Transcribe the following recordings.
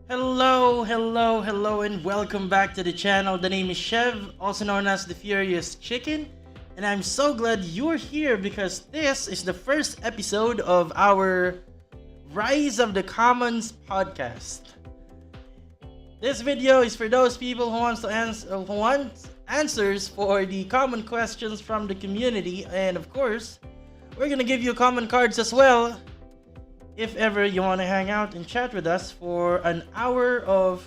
Hello, and welcome back to the channel. The name is Chev, also known as the Furious Chicken, and I'm so glad you're here because this is the first episode of our Rise of the Commons podcast. This video is for those people who want answers for the common questions from the community, and of course, we're gonna give you common cards as well if ever you want to hang out and chat with us for an hour of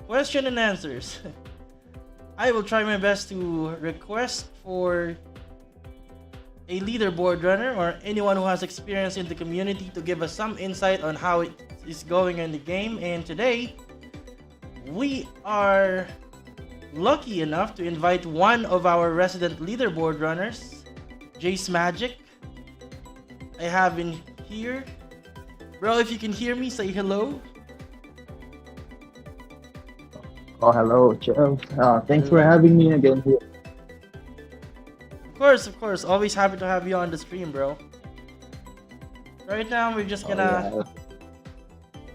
question and answers. I will try my best to request for a leaderboard runner or anyone who has experience in the community to give us some insight on how it is going in the game. And today, we are lucky enough to invite one of our resident leaderboard runners, Jhayzmagic. I have in here. Bro, if you can hear me, say hello. Oh, hello, Joe. Thanks for Hello. having me again here. Of course. Always happy to have you on the stream, bro. Right now, we're just Oh, gonna yeah.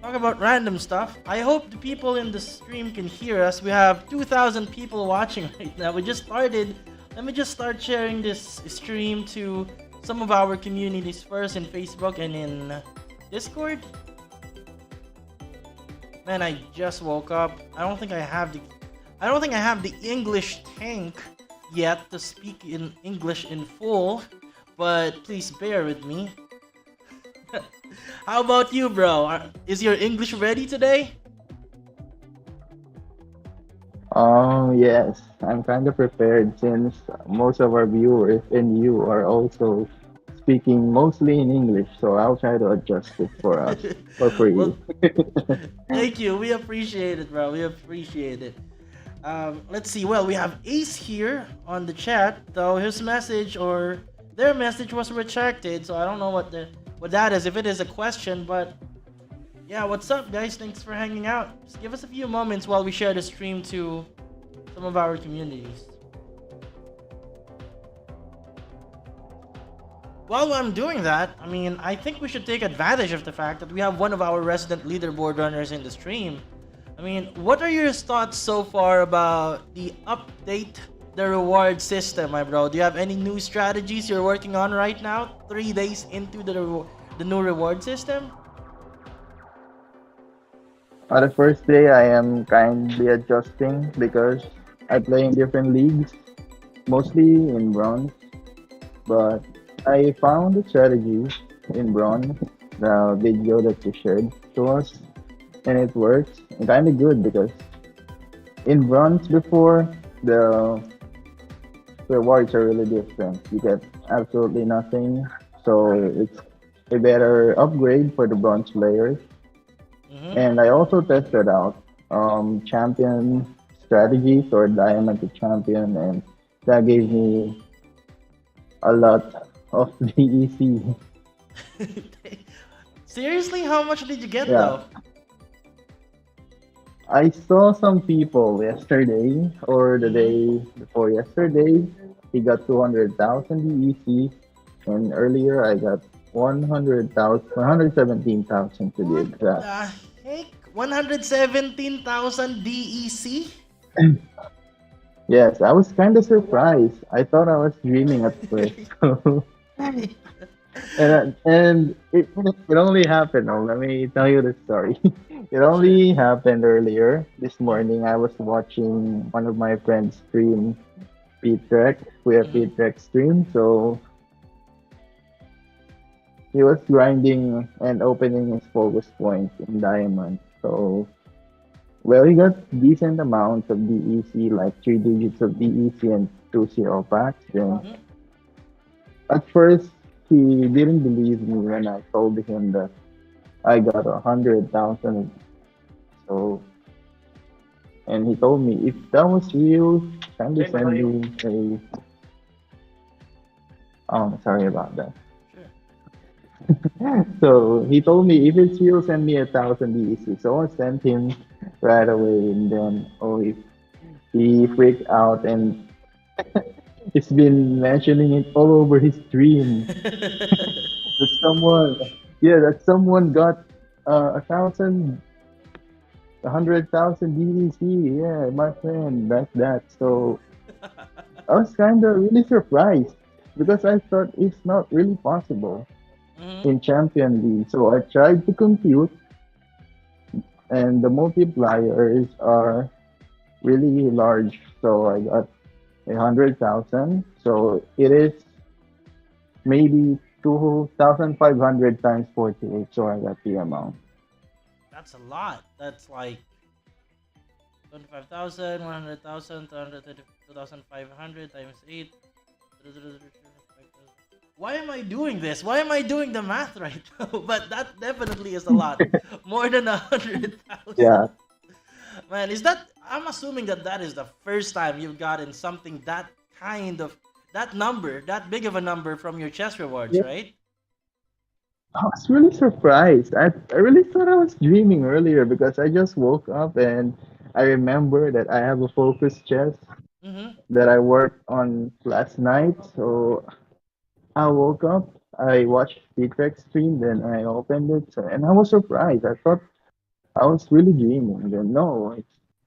talk about random stuff. I hope the people in the stream can hear us. We have 2,000 people watching right now. We just started. Let me just start sharing this stream to some of our communities first in Facebook and in Discord. Man, I just woke up. I don't think I have the English tank yet to speak in English in full, but please bear with me. How about you, bro? Is your English ready today? Yes, I'm kind of prepared since most of our viewers and you are also speaking mostly in English, so I'll try to adjust it for us or for Well, you. thank you. We appreciate it, bro. We appreciate it. Let's see. Well, we have Ace here on the chat, though his message or their message was retracted, so I don't know what that is. If it is a question, but yeah, what's up, guys? Thanks for hanging out. Just give us a few moments while we share the stream to some of our communities. While I'm doing that, I think we should take advantage of the fact that we have one of our resident leaderboard runners in the stream. What are your thoughts so far about the update, the reward system, my bro? Do you have any new strategies you're working on right now, 3 days into the new reward system? The first day I am kindly adjusting because I play in different leagues, mostly in bronze, but I found a strategy in bronze, the video that you shared to us, and it works kind of good because in bronze before the rewards are really different. You get absolutely nothing, so it's a better upgrade for the bronze players. Mm-hmm. And I also tested out champion strategies or diamond to champion, and that gave me a lot of DEC. Seriously, how much did you get Yeah, though? I saw some people yesterday or the Mm-hmm. day before yesterday. He got 200,000 DEC, and earlier I got 100,000, 117,000 to be What exact. the heck? 117,000 DEC? Yes, I was kind of surprised. I thought I was dreaming at first. And it only happened. Oh, let me tell you the story. It Sure. only happened earlier this morning. I was watching one of my friends stream Pete Trek. We have Mm-hmm. Pete Trek stream, so he was grinding and opening his focus points in Diamond. So well, he got decent amounts of DEC, like 3 digits of DEC and 2 0 packs. Then Mm-hmm. at first he didn't believe me when I told him that I got 100,000. So, and he told me if that was real, can you send me a? Oh, sorry about that. Sure. So he told me if it's real, send me 1,000 DEC. So I sent him right away, and then he freaked out and he's been mentioning it all over his stream. That someone, yeah, that someone got 1,000 100,000 DEC, yeah, my friend, like that. So I was kind of really surprised because I thought it's not really possible Mm-hmm. in Champion League. So I tried to compute, and the multipliers are really large. So I got 100,000. So it is maybe 2,500 times 48. So I got the amount. That's a lot. That's like 25,000, 100,000, 2,500 times 8. Why am I doing this? Why am I doing the math right now? But that definitely is a lot. More than 100,000. Yeah, Man, is that. I'm assuming that that is the first time you've gotten something that kind of. That number, that big of a number from your chess rewards, yeah. right? I was really surprised. I really thought I was dreaming earlier because I just woke up and I remember that I have a focus chest Mm-hmm. that I worked on last night. So I woke up, I watched Feedback stream, then I opened it, and I was surprised. I thought I was really dreaming. Then no,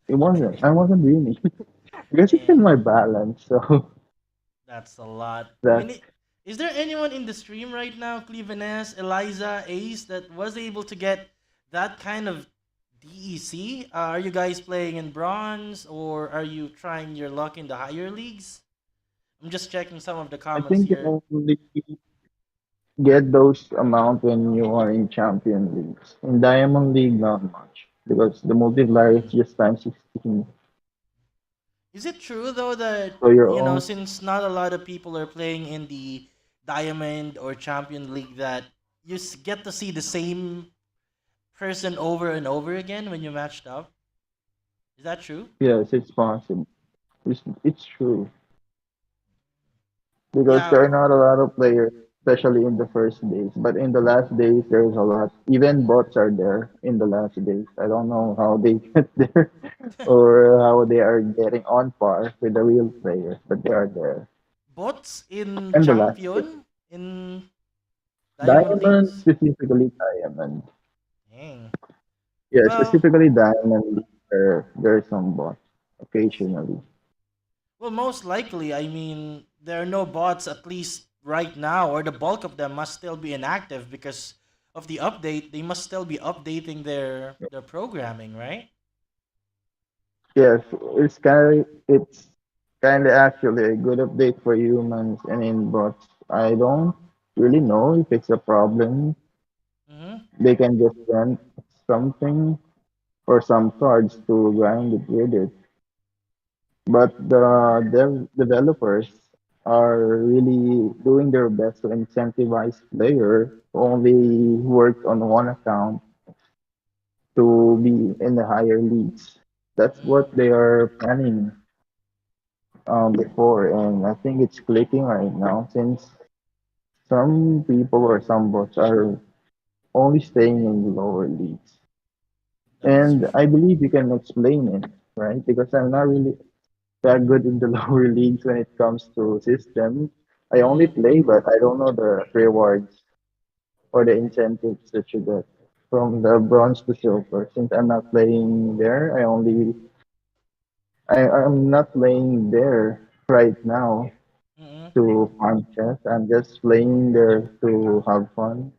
it wasn't. I wasn't dreaming because it's in Man, my balance. So that's a lot. I mean, that's is there anyone in the stream right now, Clevenes, Eliza, Ace, that was able to get that kind of DEC? Are you guys playing in bronze or are you trying your luck in the higher leagues? I'm just checking some of the I comments think you here. only get those amount when you are in champion leagues. In diamond league, not much because the multiplier is Mm. just times 16. Is it true though that So you're only since not a lot of people are playing in the Diamond or Champion League, that you get to see the same person over and over again when you matched up? Is that true? yes, it's possible. It's true because there Yeah. are not a lot of players, especially in the first days. But in the last days, there's a lot. Even bots are there in the last days. I don't know how they get there or how they are getting on par with the real players, but they are there. Bots in And the last days. Champion in Diamond Diamond, Leagues? specifically Diamond. Dang. Yeah, Well, specifically Diamond, there are some bots occasionally. most likely, I mean, there are no bots at least right now, or the bulk of them must still be inactive because of the update. They must still be updating their programming, right? Yes, it's kind of actually a good update for humans and in bots. I don't really know if it's a problem. Mm-hmm. They can just rent something or some cards to grind it with it. But the developers are really doing their best to incentivize player who only worked on one account to be in the higher leagues. That's what they are planning before, and I think it's clicking right now since some people or some bots are only staying in the lower leagues. That's And I true. believe you can explain it, right? Because I'm not really that good in the lower leagues when it comes to system. I only Mm-hmm. play, but I don't know the rewards or the incentives that you get from the bronze to silver. Since I'm not playing there, I'm not playing there right now Mm-hmm. to farm chess. I'm just playing there to have fun.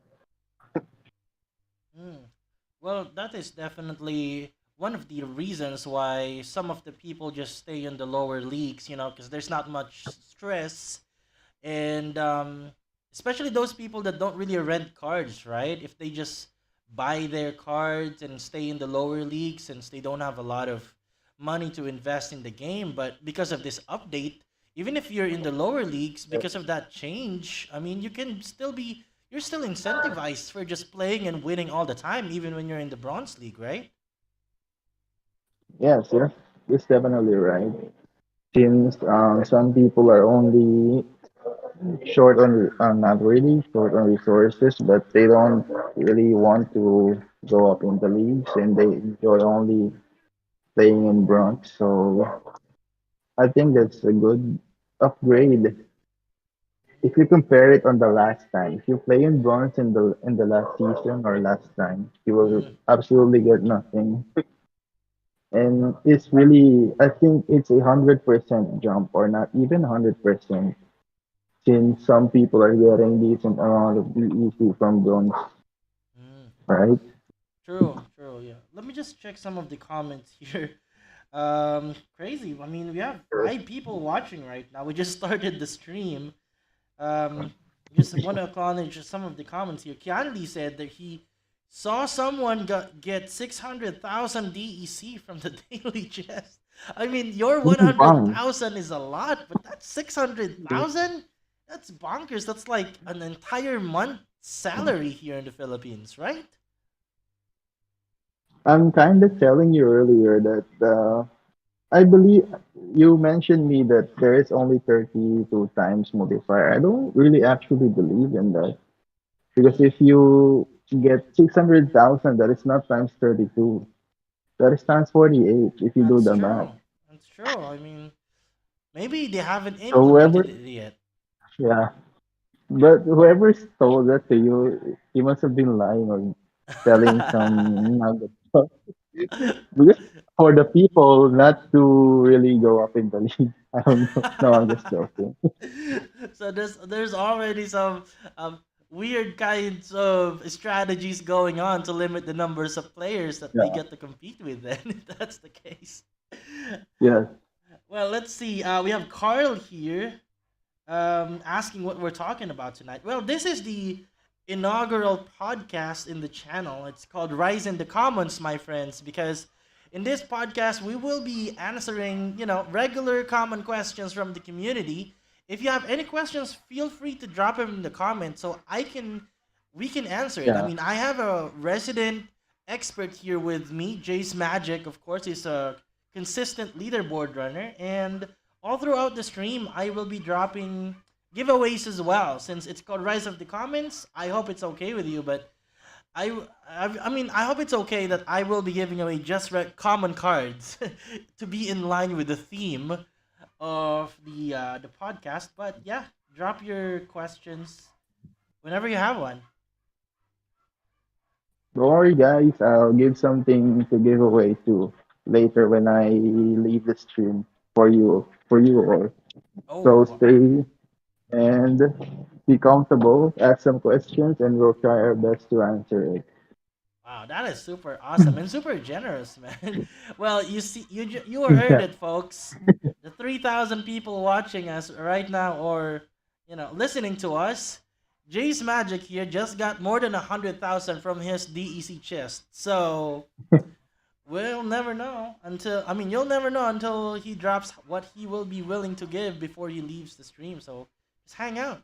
Mm. Well, that is definitely one of the reasons why some of the people just stay in the lower leagues, because there's not much stress. And especially those people that don't really rent cards, right? If they just buy their cards and stay in the lower leagues since they don't have a lot of money to invest in the game. But because of this update, even if you're in the lower leagues, because of that change, I mean, you're still incentivized for just playing and winning all the time, even when you're in the bronze league, right? Yes, yes, that's definitely right. Since some people are only short on, not really short on resources, but they don't really want to go up in the leagues and they enjoy only playing in bronze. So I think that's a good upgrade. If you compare it on the last time, if you play in bronze in the last season or last time, you will Mm-hmm. absolutely get nothing. and it's really, I think it's 100% jump or not even 100%, since some people are getting decent amount of DEC from bronze, Mm, right? true, true, yeah. Let me just check some of the comments here. Crazy. I mean, we have Sure. 5 people watching right now. We just started the stream. Um, just want to acknowledge some of the comments here. Kianli said that he saw someone get 600,000 DEC from the daily chest. I mean, your Bang. 100,000 is a lot, but that's 600,000? That's bonkers. That's like an entire month salary here in the Philippines, right? I'm kind of telling you earlier that I believe you mentioned me that there is only 32 times modifier. I don't really actually believe in that, because Mm, if you get 600,000, that is not times 32. That is times 48 if you do that's the true. math. That's true. I mean, maybe they haven't So whoever, implemented it yet. yeah, but whoever stole that to you, he must have been lying or telling some nugget. Because for the people not to really go up in the league. I don't know. No, I'm just joking. So there's already some weird kinds of strategies going on to limit the numbers of players that they Yeah. get to compete with. Then, if that's the case. Yes. Well, let's see. We have Carl here asking what we're talking about tonight. Well, this is the inaugural podcast in the channel. It's called Rise in the Commons, my friends, because in this podcast we will be answering, regular common questions from the community. If you have any questions, feel free to drop them in the comments so we can answer it. I Yeah. mean, I have a resident expert here with me, Jhayzmagic, of course, is a consistent leaderboard runner, and all throughout the stream, I will be dropping giveaways as well. Since it's called Rise of the Commons, I hope it's okay with you. But I mean, I hope it's okay that I will be giving away just common cards to be in line with the theme of the podcast. But yeah, drop your questions whenever you have one. Don't worry, guys. I'll give something to give away to later when I leave the stream for you all. So Oh, stay and be comfortable. Ask some questions, and we'll try our best to answer it. wow, that is super awesome and super generous, man. Well, you see, you heard Yeah. it, folks. The 3,000 people watching us right now, or listening to us. Jhayzmagic here just got more than 100,000 from his DEC chest. So we'll never know until I mean you'll never know until he drops what he will be willing to give before he leaves the stream. So just hang out.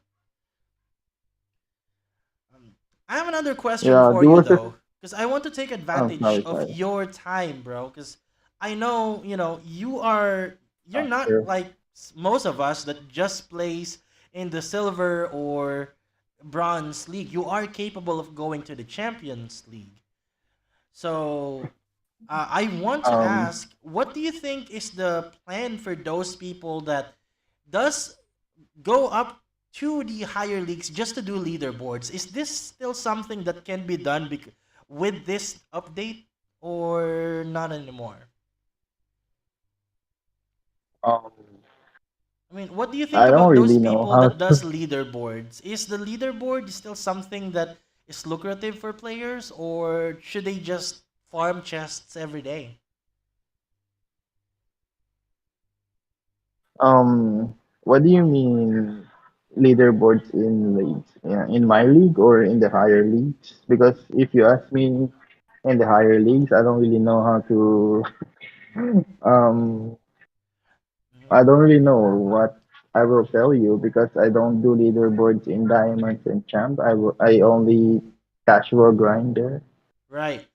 Um, I have another question Yeah. for There you was a. though, because I want to take Oh, advantage sorry, of sorry. your time, bro. Because I know you're not Sure. like most of us that just plays in the silver or bronze league. You are capable of going to the Champions League. So I want to Um. ask, what do you think is the plan for those people that does go up to the higher leagues just to do leaderboards? Is this still something that can be done with this update or not anymore? Um. I mean, what do you think I don't about those really know people how that to. does leaderboards? Is the leaderboard still something that is lucrative for players, or should they just farm chests every day? What do you mean leaderboards in leagues? Yeah, in my league or in the higher leagues? Because if you ask me in the higher leagues, I don't really know how to. Um, I don't really know what I will tell you because I don't do leaderboards in diamonds and champ. I only casual grinder. Right.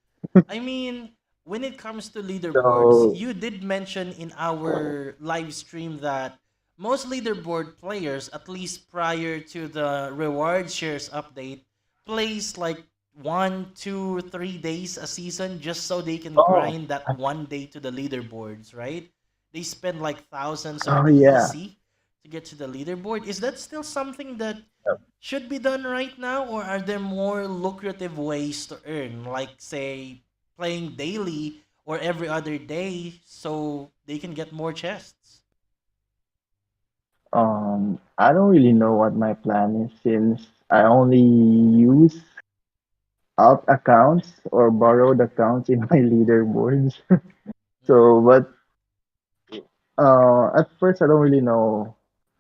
I mean, when it comes to leaderboards, So, you did mention in our live stream that most leaderboard players, at least prior to the reward shares update, plays like 1, 2, 3 days a season just so they can oh, grind that one day to the leaderboards, right? They spend like thousands of oh yeah. DEC to get to the leaderboard. Is that still something that should be done right now, or are there more lucrative ways to earn, like say playing daily or every other day so they can get more chests? I don't really know what my plan is since I only use alt accounts or borrowed accounts in my leaderboards. Mm, So, but at first I don't really know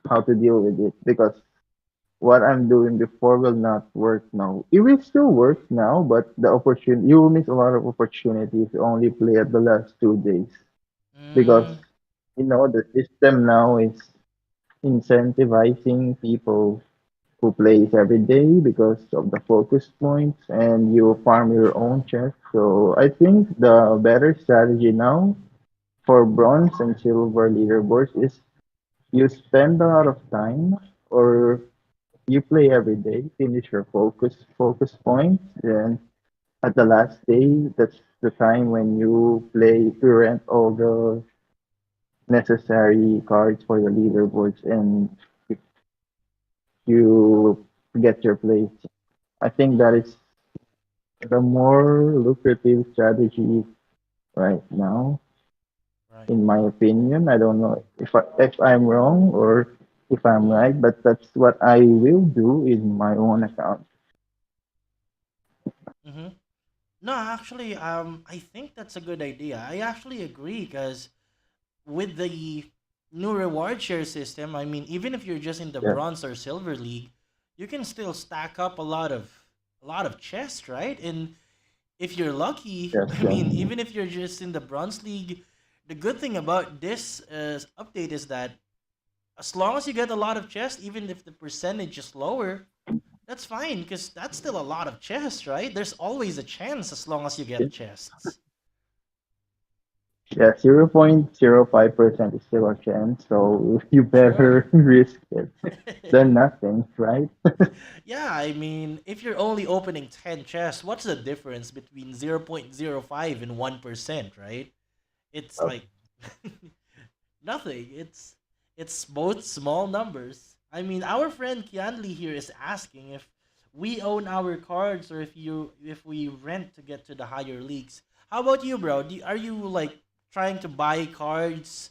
how to deal with it because what I'm doing before will not work now. It will still work now, but the opportunity you will miss a lot of opportunities if you only play at the last 2 days because mm, the system now is incentivizing people who plays every day because of the focus points and you farm your own chest. So I think the better strategy now for bronze and silver leaderboards is you spend a lot of time or you play every day, finish your focus points, then at the last day, that's the time when you play to rent all the necessary cards for the leaderboards and you get your place. I think that mm, is the more lucrative strategy right now, right. in my opinion. I don't know if I'm wrong or if I'm Mm, right, but that's what I will do in my own account. mm-hmm. No, actually, I think that's a good idea. I actually agree because with the new reward share system, I mean, even if you're just in the Yes, bronze or silver league, you can still stack up a lot of chests, right? And if you're lucky, yes, I yes, mean, even if you're just in the bronze league, the good thing about this update is that as long as you get a lot of chests, even if the percentage is lower, that's fine because that's still a lot of chests, right? There's always a chance as long as you get chests. yes. 0.05% is still a chance, so you Sure. better risk it than nothing, right? Yeah, I mean, if you're only opening 10 chests, what's the difference between 0.05 and 1%, right? It's Oh, like nothing. It's both small numbers. I mean, our friend Kianli here is asking if we own our cards or if we rent to get to the higher leagues. How about you, bro? Are you like trying to buy cards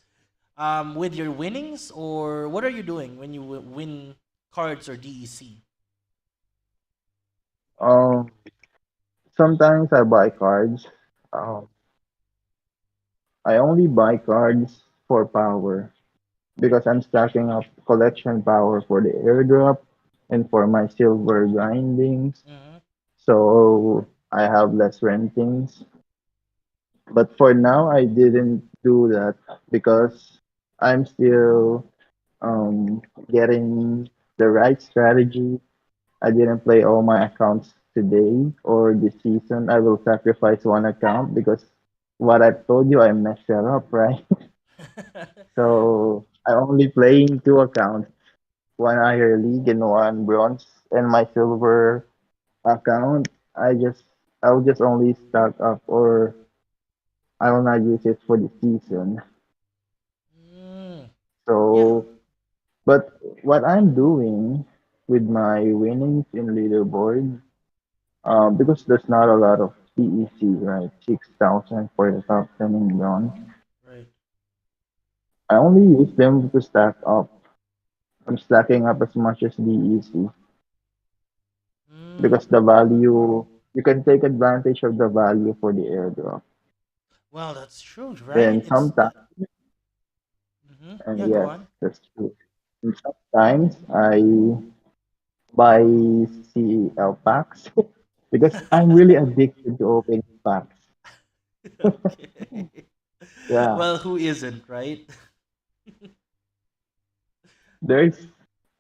with your winnings, or what are you doing when you win cards or DEC? Um, sometimes I buy cards. Um, I only buy cards for power because I'm stacking up collection power for the airdrop and for my silver grindings. Mm-hmm. So I have less rentings. But for now, I didn't do that because I'm still getting the right strategy. I didn't play all my accounts today or this season. I will sacrifice one account because what I've told you, I messed it up, right? So I only playing two accounts, one higher league and one bronze, and my silver account. I'll just only stack up or I will not use it for the season. Mm, yeah. So, but what I'm doing with my winnings in leaderboard, because there's not a lot of DEC, right? 6,000 for the top 10 in bronze. Right. I only use them to stack up. I'm stacking up as much as DEC Mm. because the value, you can take advantage of the value for the airdrop. Well, that's true, right? And It's sometimes, Yeah, and go yes, on. that's true. And sometimes I buy CEL packs because I'm really addicted to opening packs. Okay. Yeah, Well, who isn't, right? there's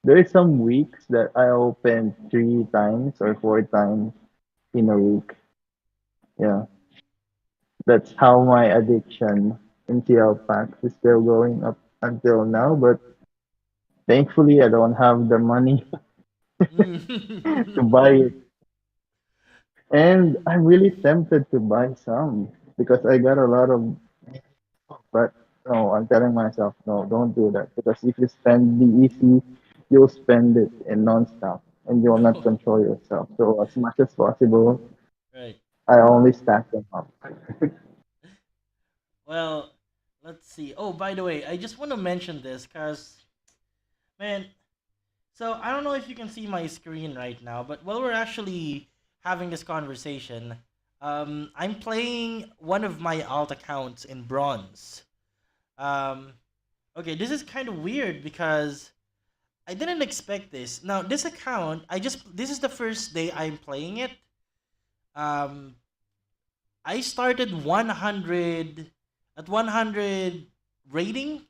there's some weeks that I open 3 times or 4 times in a week. Yeah, that's how my addiction in CL packs is still going up until now. But thankfully, I don't have the money to buy Mm. it, and I'm really tempted to buy some because I got a lot of. But no, I'm telling myself, no, don't do that because if you spend the easy, you'll spend it in non-stop and you'll not control yourself. So as much as possible, Right. I only stack them up. Well, let's see. Oh, by the way, I just want to mention this because, man, so I don't know if you can see my screen right now, but while we're actually having this conversation, I'm playing one of my alt accounts in bronze. Um, okay, this is kind of weird because I didn't expect this. Now, this account, this is the first day I'm playing it. Um, I started 100 at 100 rating,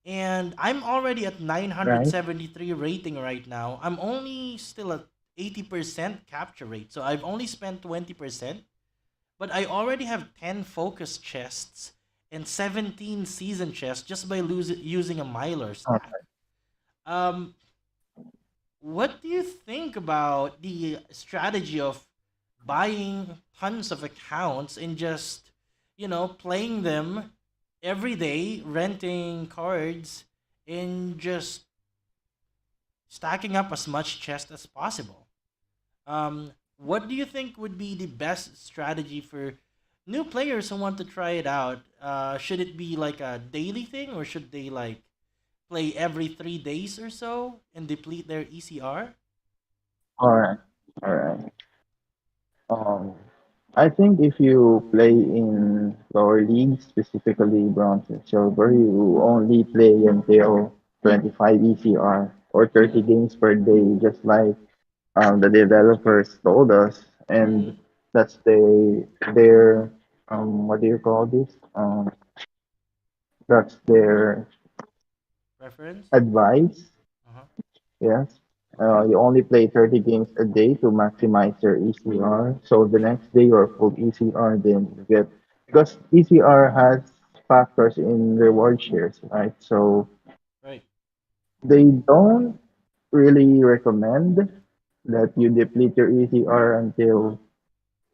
and I'm already at right? 973 rating right now. I'm only still at 80% capture rate, so I've only spent 20%, but I already have 10 focus chests and 17 season chests just by using a miler Uh, stack. Um, what do you think about the strategy of buying tons of accounts and just, playing them every day, renting cards, and just stacking up as much chest as possible? What do you think would be the best strategy for new players who want to try it out? Should it be like a daily thing, or should they like play every 3 days or so and deplete their ECR? all right, all right. Um, I think if you play in lower leagues, specifically bronze and silver, you only play until 25 ECR or 30 games per day, just like the developers told us, and Mm-hmm. that's their what do you call this? That's their Preference? advice. Uh-huh. Yes. You only play 30 games a day to maximize your ECR. So the next day you're full ECR, then you get because ECR has factors in reward shares, right? So Right. they don't really recommend that you deplete your ECR until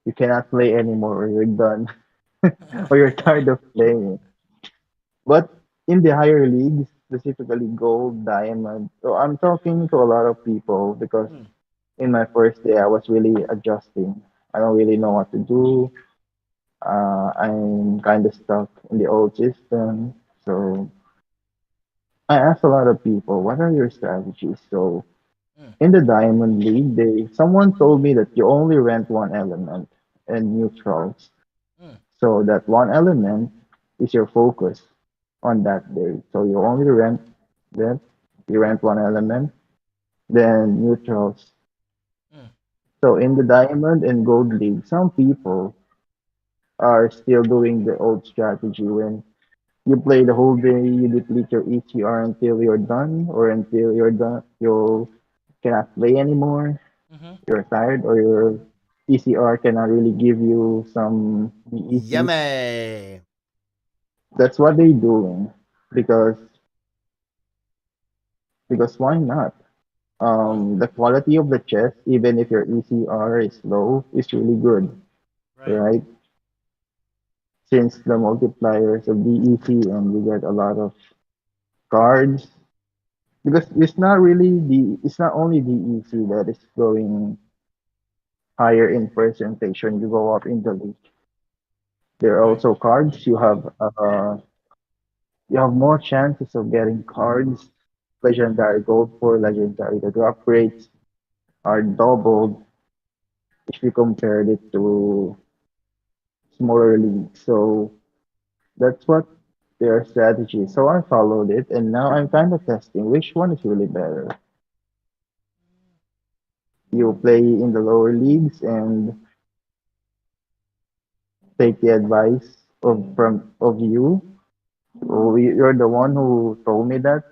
you cannot play anymore or you're done or you're tired of playing. But in the higher leagues, specifically gold, diamond, so I'm talking to a lot of people because Mm, in my first day, I was really adjusting. I don't really know what to do. I'm kind of stuck in the old system. So I asked a lot of people, what are your strategies? So mm, in the Diamond League, someone told me that you only rent one element and neutrals. mm, So that one element is your focus on that day. So you only that, you rent one element, then neutrals. mm, So in the Diamond and Gold League, some people are still doing the old strategy when you play the whole day, you deplete your ECR until you're done, or until you're done, you cannot play anymore, mm-hmm. you're tired, or your ECR cannot really give you some BECs. Yummy. That's what they're doing because why not? Mm, The quality of the chess, even if your ECR is low, is really good, right. right? Since the multipliers of DEC and you get a lot of cards, because it's not only the EC that is going higher in percentage when you go up in the league. There are Right. also cards you have more chances of getting cards. Legendary gold for legendary. The drop rates are doubled if you compared it to smaller leagues. So that's what their strategy is. So I followed it, and now I'm kind of testing which one is really better. You play in the lower leagues and take the advice of you. So you're the one who told me that.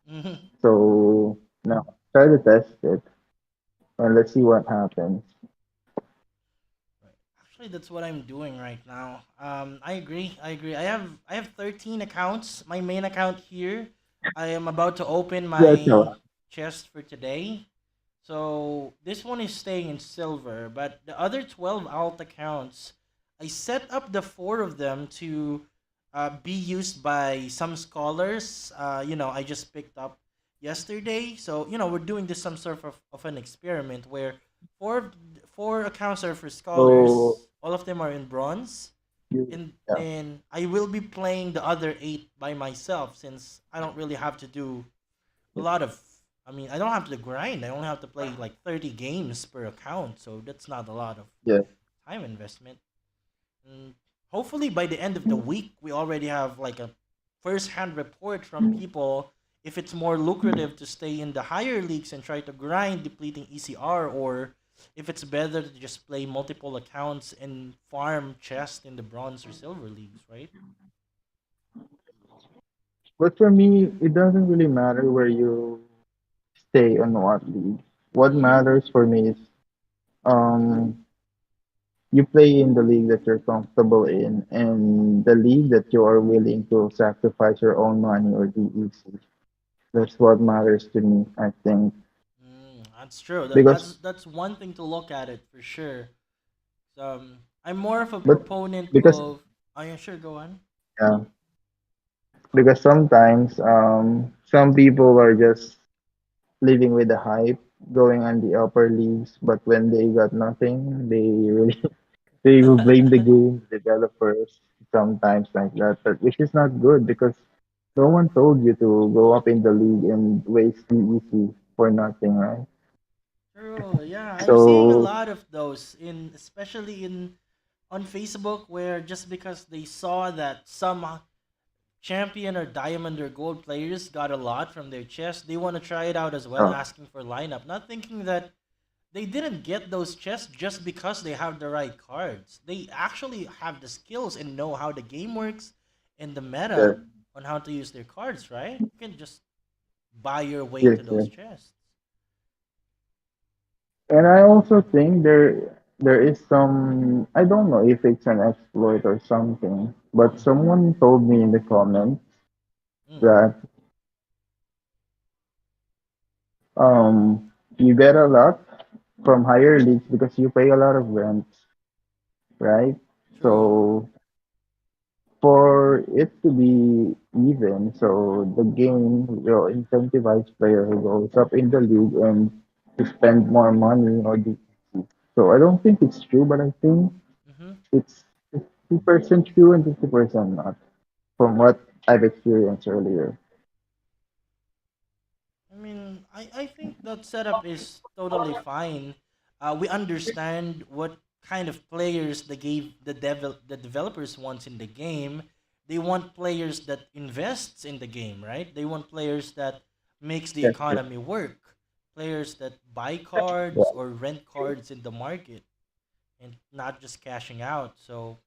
Mm-hmm. So now try to test it and let's see what happens. Right. Actually, that's what I'm doing right now. I agree. I agree. I have 13 accounts. My main account here. I am about to open That's my all. chest for today. So this one is staying in silver, but the other 12 alt accounts, I set up the four of them to be used by some scholars. I just picked up yesterday. So we're doing this some sort of an experiment where four four accounts are for So scholars. All of them are in bronze, and Yeah. then I will be playing the other 8 by myself since I don't really have to do a lot of. I mean, I don't have to grind. I only have to play like 30 games per account, so that's not a lot of Yeah. time investment. And hopefully by the end of the week, we already have like a first-hand report from people if it's more lucrative to stay in the higher leagues and try to grind depleting ECR, or if it's better to just play multiple accounts and farm chest in the bronze or silver leagues, right? But for me, it doesn't really matter where you stay on what league. What Mm, matters for me is um you play in the league that you're comfortable in and the league that you are willing to sacrifice your own money or do easy. That's what matters to me, I think. that's true. Because That's one thing to look at it for sure. I'm more of a but proponent because of. Oh yeah, sure, go on. yeah, because sometimes some people are just living with the hype, going on the upper leagues, but when they got nothing, they really they will blame the game developers sometimes like that, but which is not good because no one told you to go up in the league and waste DEC for nothing, right? True. Yeah, I'm seeing a So lot of those in, especially in on Facebook, where just because they saw that some champion or diamond or gold players got a lot from their chest, they want to try it out as well, uh, asking for lineup, not thinking that they didn't get those chests just because they have the right cards. They actually have the skills and know how the game works and the yes, meta on how to use their cards, right? You can just buy your way yes, to those yes. chests. And I also think there is some, I don't know if it's an exploit or something, but Mm, someone told me in the comments mm, that you get a lot from higher leagues because you pay a lot of rent, right? true. So for it to be even, so the game will incentivize player who goes up in the league and to spend more money or the so I don't think it's true, but I think Mm-hmm. it's 50% true and 50% not from what I've experienced earlier. I mean, I think that setup is totally fine. We understand what kind of players the developers wants in the game. They want players that invests in the game, right? They want players that makes the Yes, yes. economy work. Players that buy Yeah, cards or rent cards in the market and not just cashing out. So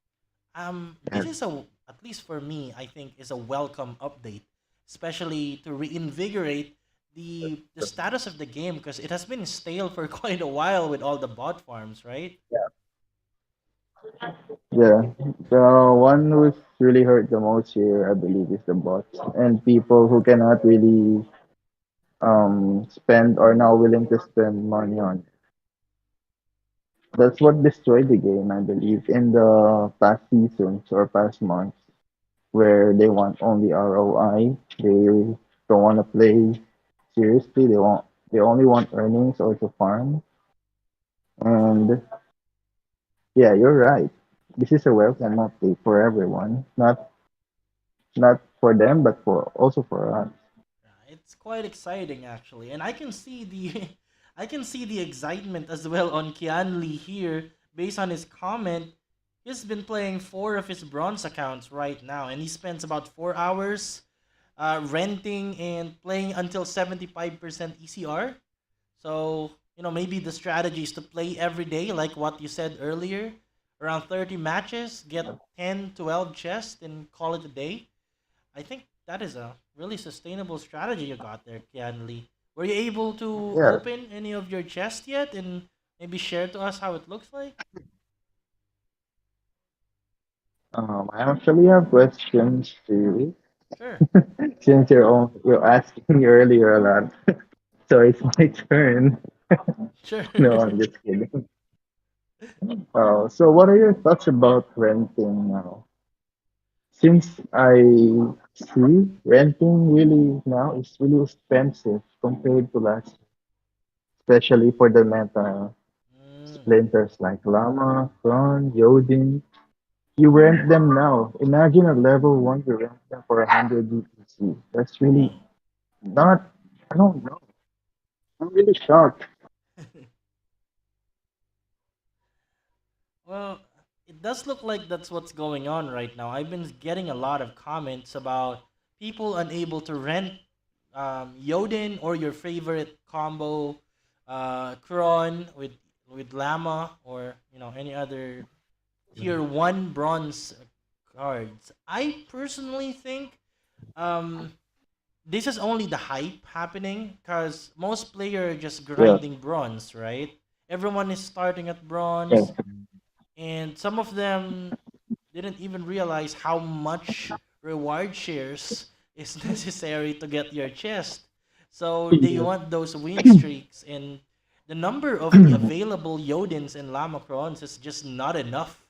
this yes, is a, at least for me, I think is a welcome update, especially to reinvigorate the status of the game because it has been stale for quite a while with all the bot farms, right? yeah. The one who's really hurt the most here, I believe, is the bots and people who cannot really spend or now willing to spend money on. That's what destroyed the game, I believe, in the past seasons or past months, where they want only ROI. They don't want to play seriously. They only want earnings or to farm. True. And yeah, you're right. This is a welcome update for everyone, not for them, but for also for us. Yeah, it's quite exciting actually, and I can see the I can see the excitement as well on Kian Lee here based on his comment. He's been playing 4 of his bronze accounts right now, and he spends about 4 hours renting and playing until 75% ECR. So, maybe the strategy is to play every day, like what you said earlier, around 30 matches, get 10, 12 chests, and call it a day. I think that is a really sustainable strategy you got there, Kian Lee. Were you able to Yeah. open any of your chests yet and maybe share to us how it looks like? I actually have questions too, Sure. since you're asking me earlier a lot. So it's my turn. Sure. No, I'm just kidding. So what are your thoughts about renting now? Since I see renting really now is really expensive compared to last, especially for the meta Mm, splinters like Llama, Cron, Yodin. You rent them now. Imagine a level one, you rent them for 100 UPC. That's really Dang. not, I don't know. I'm really shocked. Well, it does look like that's what's going on right now. I've been getting a lot of comments about people unable to rent Yodin or your favorite combo, Kron with Llama or any other tier one bronze cards. I personally think um, this is only the hype happening because most players are just Yeah, grinding bronze, right? Everyone is starting at yeah. bronze, and some of them didn't even realize how much reward shares is necessary to get your chest. So they Yeah. want those win streaks, and the number of the available Yodins and Lamacrons is just not enough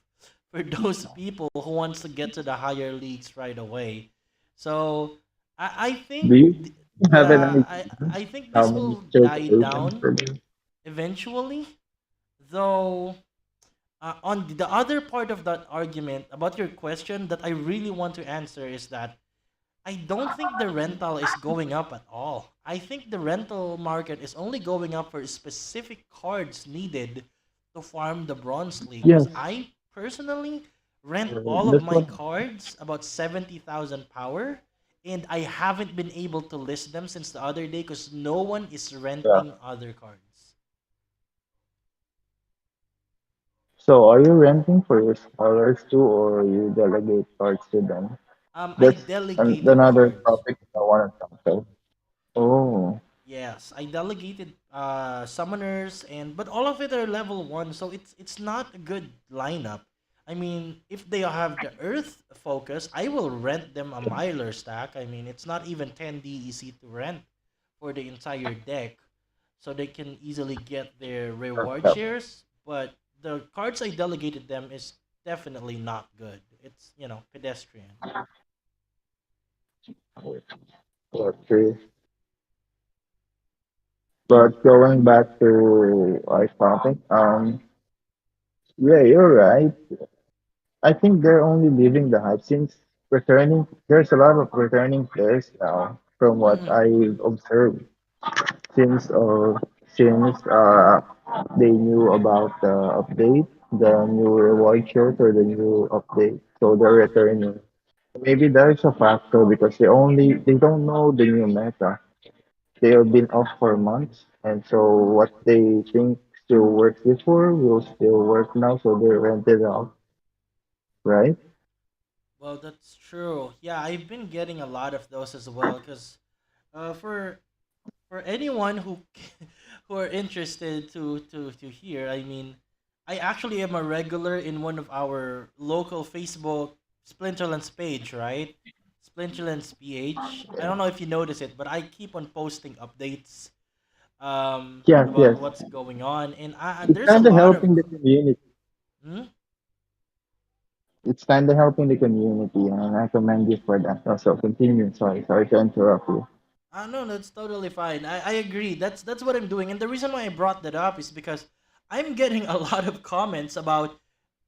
for those people who wants to get to the higher leagues right away. So I Do think you have an yeah, idea I think how this many will still die open down for me? eventually, though on the other part of that argument about your question that I really want to answer is that I don't think the rental is going up at all. I think the rental market is only going up for specific cards needed to farm the Bronze League. Because Yes, I personally rent all of this my one. cards about 70,000 power, and I haven't been able to list them since the other day because no one is Yeah. renting other cards. So are you renting for your scholars too, or you delegate parts to them? I That's delegated another cards. topic I want to talk about. Oh, Yes, I delegated summoners and but all of it are level 1, so it's not a good lineup. I mean, if they have the earth focus, I will rent them a miler stack. I mean, it's not even 10 DEC to rent for the entire deck, so they can easily get their reward yeah. shares, but the cards I delegated them is definitely not good. It's, pedestrian. Okay. But going back to our topic, yeah, you're right. I think they're only leaving the hype since returning. There's a lot of returning players now, from what Mm. I observed. Since they knew about the update, the new reward shirt or the new update, so they're returning. Maybe that's a factor because they don't know the new meta. They have been off for months, and so what they think still worked before will still work now, so they rented out, right? Well, that's true. Yeah, I've been getting a lot of those as well because for anyone who who are interested to hear, I mean, I actually am a regular in one of our local Facebook Splinterlands page, right? Splinterlands PH. I don't know if you notice it, but I keep on posting updates Yes, about yes. what's going on, and It's there's a kind of lot of helping the community. hmm? It's kind of helping the community, and I commend you for that. Also, continue. Sorry to interrupt you. No, that's totally fine. I agree. That's what I'm doing, and the reason why I brought that up is because I'm getting a lot of comments about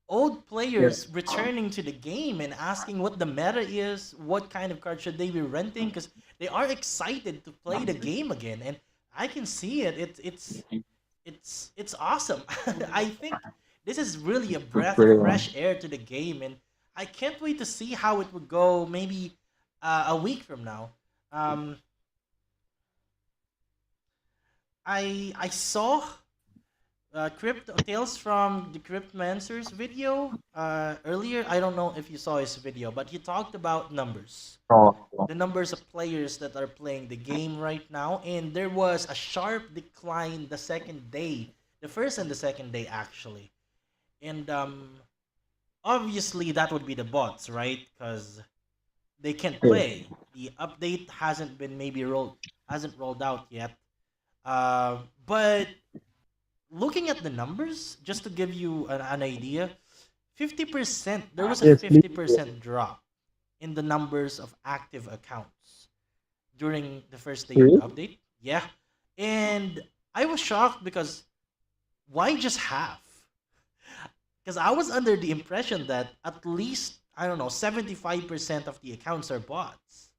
old Yeah. players returning to the game and asking what the meta is, what kind of card should they be renting, because they are excited to play the game again, and I can see it. It's awesome. I think this is really a It's breath of pretty fresh air to the game, and I can't wait to see how it would go. Maybe a week from now. Um, I saw Crypto Tales from the Cryptmancer's video earlier. I don't know if you saw his video, but he talked about numbers, awesome. the numbers of players that are playing the game right now, and there was a sharp decline the second day, the first and the second day actually, and obviously that would be the bots, right? Because they can't Yeah. play. The update hasn't rolled out yet. But looking at the numbers, just to give you an idea, 50%, there was a Yes, please. 50% drop in the numbers of active accounts during the first day of the Really? update. Yeah. And I was shocked because why just half? Because I was under the impression that at least, I don't know, 75% of the accounts are bots.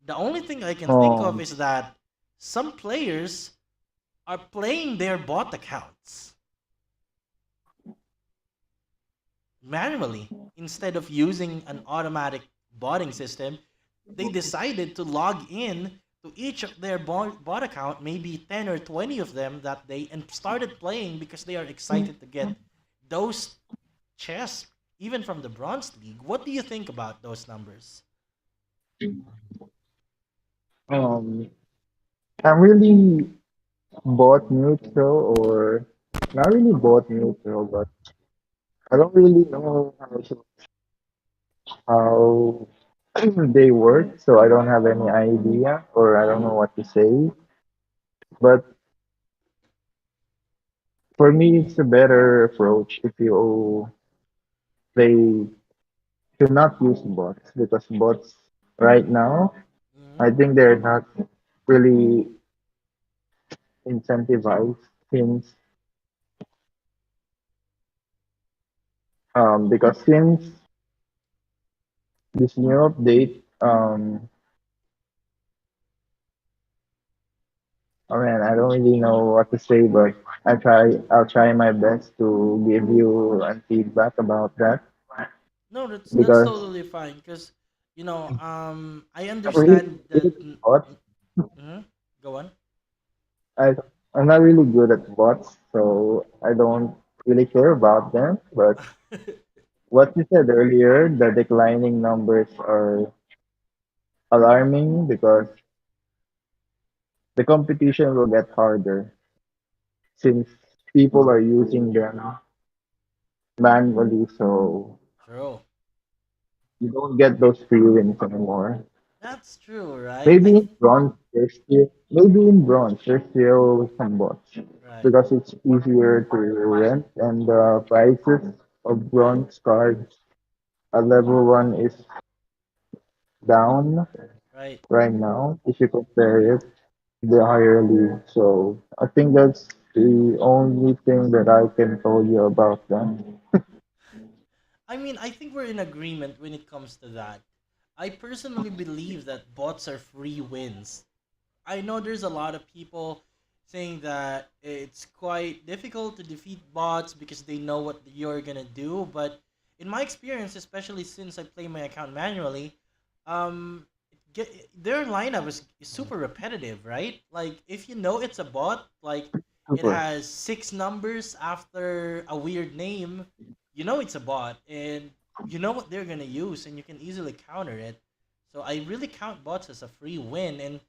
The only thing I can think of Um, is that some players are playing their bot accounts manually instead of using an automatic botting system. They decided to log in to each of their bot account, maybe 10 or 20 of them that day, and started playing because they are excited to get those chests, even from the Bronze League. What do you think about those numbers? um, I'm really bot neutral, or not really bot neutral, but I don't really know how they work, so I don't have any idea, or I don't Mm-hmm. know what to say. But for me, it's a better approach if you play to not use bots, because bots right now, Mm-hmm. I think they're not really incentivized, since this new update, oh man, I don't really know what to say, but I'll try my best to give you a feedback about that, No, that's because totally fine. Because I I'm really understand good that. at bots. Mhm. Go on. I I'm not really good at bots, so I don't really care about them. But what you said earlier, the declining numbers are alarming, because the competition will get harder since people are using them manually, so True. you don't get those free wins anymore. That's true, right? Maybe in bronze, there's still some bots, Right, because it's easier to rent, and the prices of bronze cards at level one is down right. right now if you compare it to the higher league. So I think that's the only thing that I can tell you about them. I mean, I think we're in agreement when it comes to that. I personally believe that bots are free wins. I know there's a lot of people saying that it's quite difficult to defeat bots because they know what you're gonna do, but in my experience, especially since I play my account manually, um, their lineup is super repetitive, right? Like if you know it's a bot, like it Super. has six numbers after a weird name, you know it's a bot, and you know what they're gonna use, and you can easily counter it. So I really count bots as a free win, and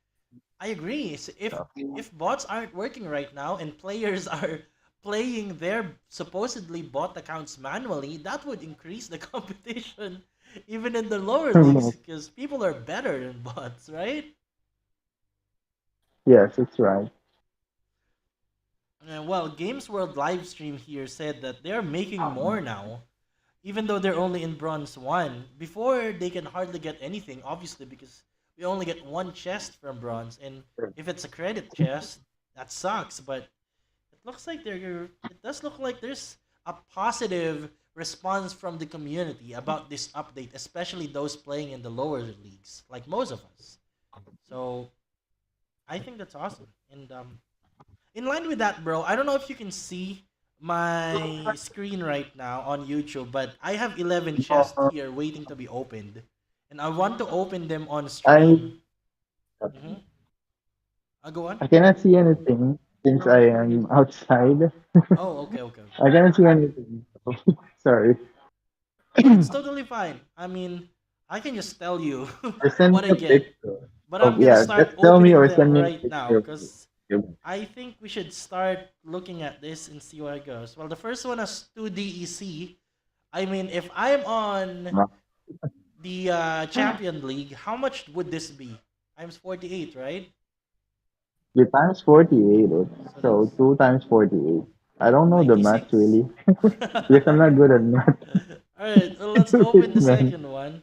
I agree. If bots aren't working right now and players are playing their supposedly bot accounts manually, that would increase the competition even in the lower leagues because people are better than bots, right? Yes, it's right. Well, Games World livestream here said that they're making more now, even though they're only in bronze one. Before they can hardly get anything, obviously, because we only get one chest from bronze, and if it's a credit chest, that sucks. But it looks like they're. It does look like there's a positive response from the community about this update, especially those playing in the lower leagues, like most of us. So I think that's awesome. And in line with that, bro, I don't know if you can see my screen right now on YouTube, but I have 11 chests Uh, here waiting to be opened, and I want to open them on I stream. Mm-hmm. I'll go on. I cannot see anything since I am outside. Oh, okay, okay, okay. I cannot see anything. Sorry. No, it's totally fine. I mean, I can just tell you Or send what me I a get, picture. but Oh I'm gonna yeah, start just tell me, opening or them send me a right now picture of because you. I think we should start looking at this and see where it goes. Well, the first one is 2DEC. I mean, if I'm on the Champion League, how much would this be? Times 48, right? You times 48, So so that's 2 times 48. I don't know the math 96. really, because I'm not good at math. Alright, well, let's Do open it, the man. second one.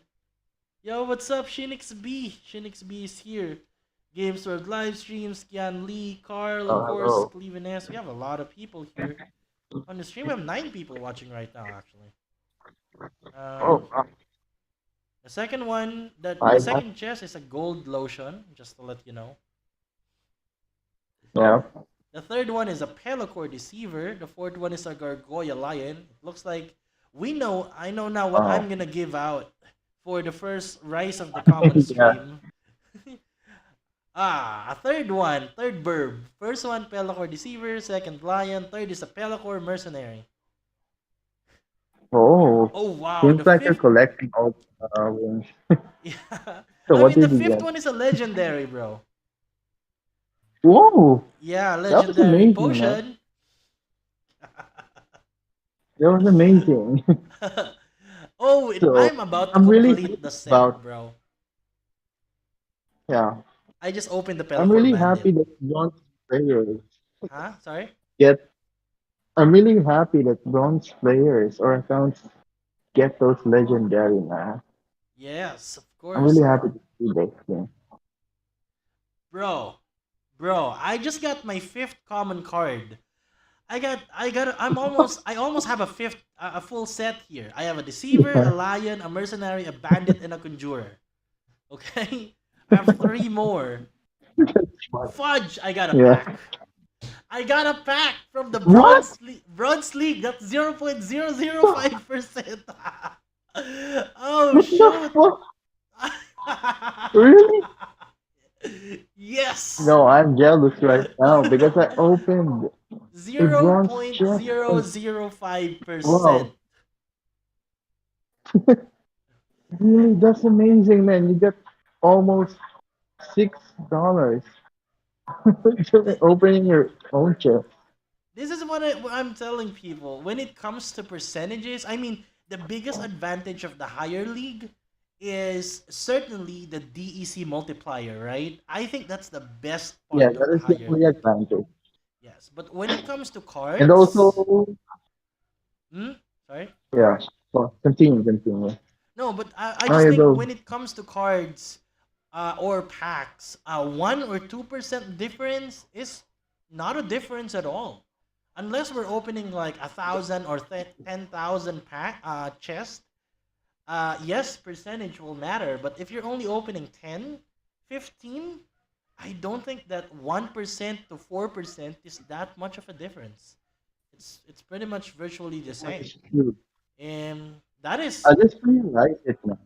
Yo, what's up, Shinix B? Shinix B is here. Games World live streams, Kian Lee, Carl, of Oh, course, hello. Cleven S. We have a lot of people here. On the stream, we have 9 people watching right now. Actually, Oh, um, the second one, the I got. second chest is a gold lotion. Just to let you know. Yeah. The third one is a Pelacor Deceiver. The fourth one is a Gargoyle Lion. It looks like I know now what I'm Oh. gonna give out for the first Rise of the Common Yeah. stream. A third one, third burb. First one, Pelacor Deceiver. Second, Lion. Third is a Pelacor Mercenary. Oh. Oh wow, Seems the like you're fifth. collecting all wings. Yeah, So I what mean the did you fifth get? one is a legendary, bro. Whoa! Yeah, That was legendary amazing, man. potion. That was amazing. Oh, So I'm about to I'm really complete happy the set, about. bro. Yeah. I just opened the I'm Pelacor really Bandit. happy that bronze players Huh? Sorry? get. I'm really happy that bronze players or accounts get those legendary, man. Yes, of I'm really course. happy to see this thing. Bro, bro, I just got my fifth common card. I almost have a fifth, a full set here. I have a Deceiver, a Yeah. Lion, a Mercenary, a Bandit, and a Conjurer. Okay? I have 3 more. Fudge! I got a Yeah. pack. I got a pack from the What? Bronze League. That's 0.005%. Oh, What the shoot. fuck? Really? Yes. No, I'm jealous right now because I opened a bronze chest and 0.005%. wow, really, that's amazing, man. You got almost $6 opening your own chest. This is what I'm telling people. When it comes to percentages, I mean, the biggest advantage of the higher league is certainly the DEC multiplier, right? I think that's the best Yeah, part of that the is higher definitely league. advantage. Yes, but when it comes to And cards, also, hmm? Sorry? yeah. Well, continue. No, but I Now just you think go. when it comes to cards or packs, 1 or 2% difference is not a difference at all. Unless we're opening like 1,000 or 10,000 pack chest, yes, percentage will matter. But if you're only opening 10, 15, I don't think that 1% to 4% is that much of a difference. It's pretty much virtually the That same. is true. And that I is just realized it now.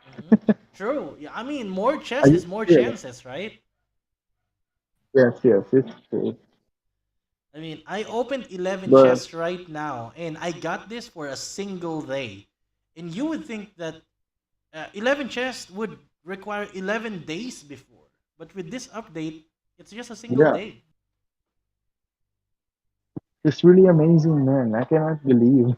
mhm, true. Yeah, I mean, more I chest is just more realized. chances, right? Yes, it's true. I mean, I opened 11 But chests right now, and I got this for a single day. And you would think that 11 chests would require 11 days before. But with this update, it's just a single yeah, day. it's really amazing, man. I cannot believe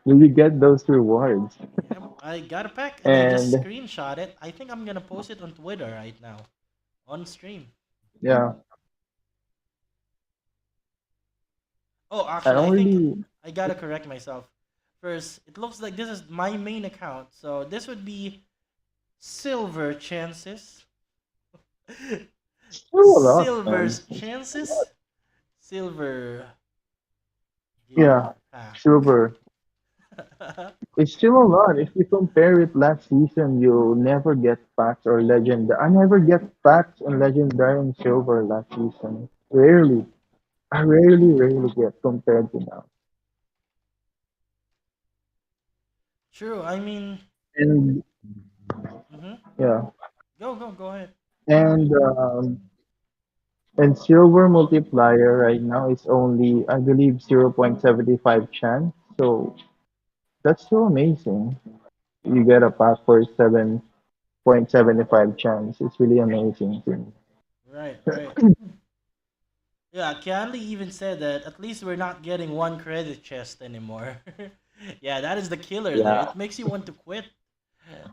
when you get those rewards. Yep, I got a pack and I just And screenshot it. I think I'm gonna post it on Twitter right now on stream. yeah, Oh, I actually, I don't think really. I gotta correct myself. First, it looks like this is my main account, so this would be silver chances. Still a lot, man. Silver's chances. Silver Yeah, gift pack. silver. It's still a lot. If you compare it last season, you never get packs or legend. I never get packs and legendary and silver last season. Rarely. I rarely get compared to now. True. I mean, And hmm yeah, go ahead. and and silver multiplier right now is only I believe 0.75 chance. So that's still amazing. You get a pack for 7.75 chance. It's really amazing to me. Right, right. Yeah, Candy even said that at least we're not getting one credit chest anymore. Yeah, that is the killer there. Yeah, It makes you want to quit.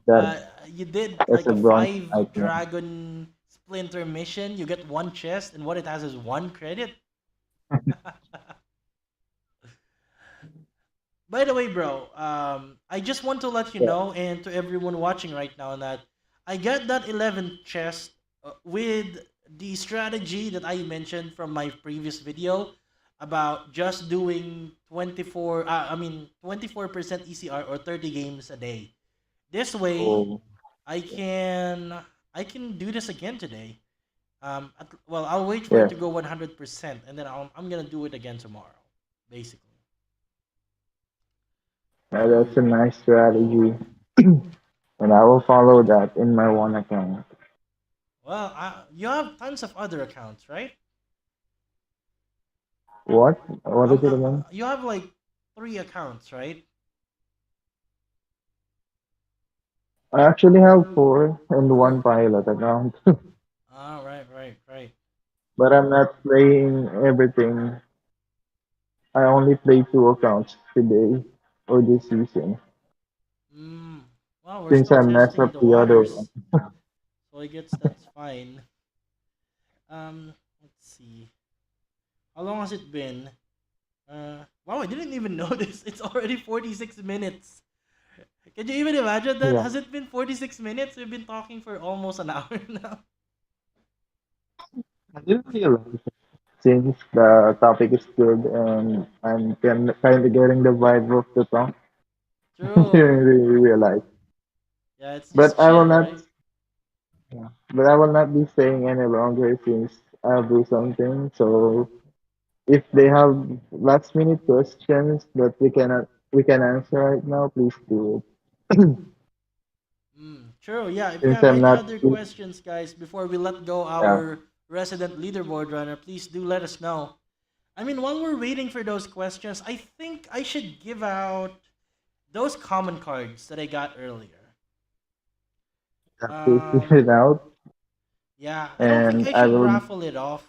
that You did that's like a a bronze five icon. dragon splinter mission. You get one chest, and what it has is one credit. By the way, bro, I just want to let you Yeah. know and to everyone watching right now that I got that 11 chest with the strategy that I mentioned from my previous video. about just doing 24% ECR or 30 games a day. This way, Oh, I can I can do this again today. Well, I'll wait for it yeah. to go 100%, and then I'm gonna do it again tomorrow, basically. Yeah, that's a Ooh. nice strategy. And I will follow that in my one account. Well, you have tons of other accounts, right? What? What is it again? You have like 3 accounts, right? I actually have four and one pilot account, Ah, right, right, right. but I'm not playing everything. I only play two accounts today or this season Mm. Well, we're since still I messed testing up the the other one. waters, so I guess that's fine. Let's see. How long has it been? Wow, I didn't even notice. It's already 46 minutes. Can you even imagine that? Yeah, Has it been 46 minutes? We've been talking for almost an hour now. I didn't realize since the topic is good and I'm kind of getting the vibe of the song. I True. didn't really realize. Yeah, it's just But I will chill, not. right? Yeah. But I will not be staying any longer since I'll do something. So if they have last minute questions that we can answer right now, please do it. True. Yeah. If you Since have I'm any not. other questions, guys, before we let go Yeah. our resident leaderboard runner, please do let us know. I mean, while we're waiting for those questions, I think I should give out those common cards that I got earlier. Please figure Um, it out, yeah, I don't think and I I should will. raffle it off.